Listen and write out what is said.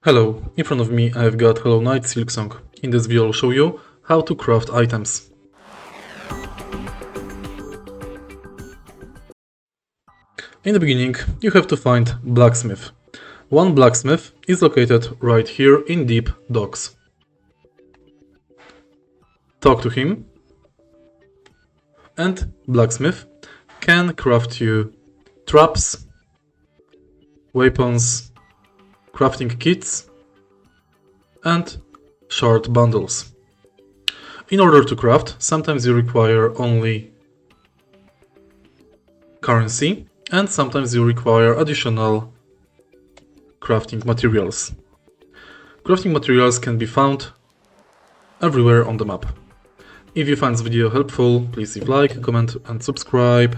Hello, in front of me I've got Hollow Knight Silksong. In this video I'll show you how to craft items. In the beginning you have to find blacksmith. One blacksmith is located right here in Deep Docks. Talk to him, and blacksmith can craft you traps, weapons, crafting kits and shard bundles. In order to craft, sometimes you require only currency and sometimes you require additional crafting materials. Crafting materials can be found everywhere on the map. If you find this video helpful, please leave a like, comment and subscribe.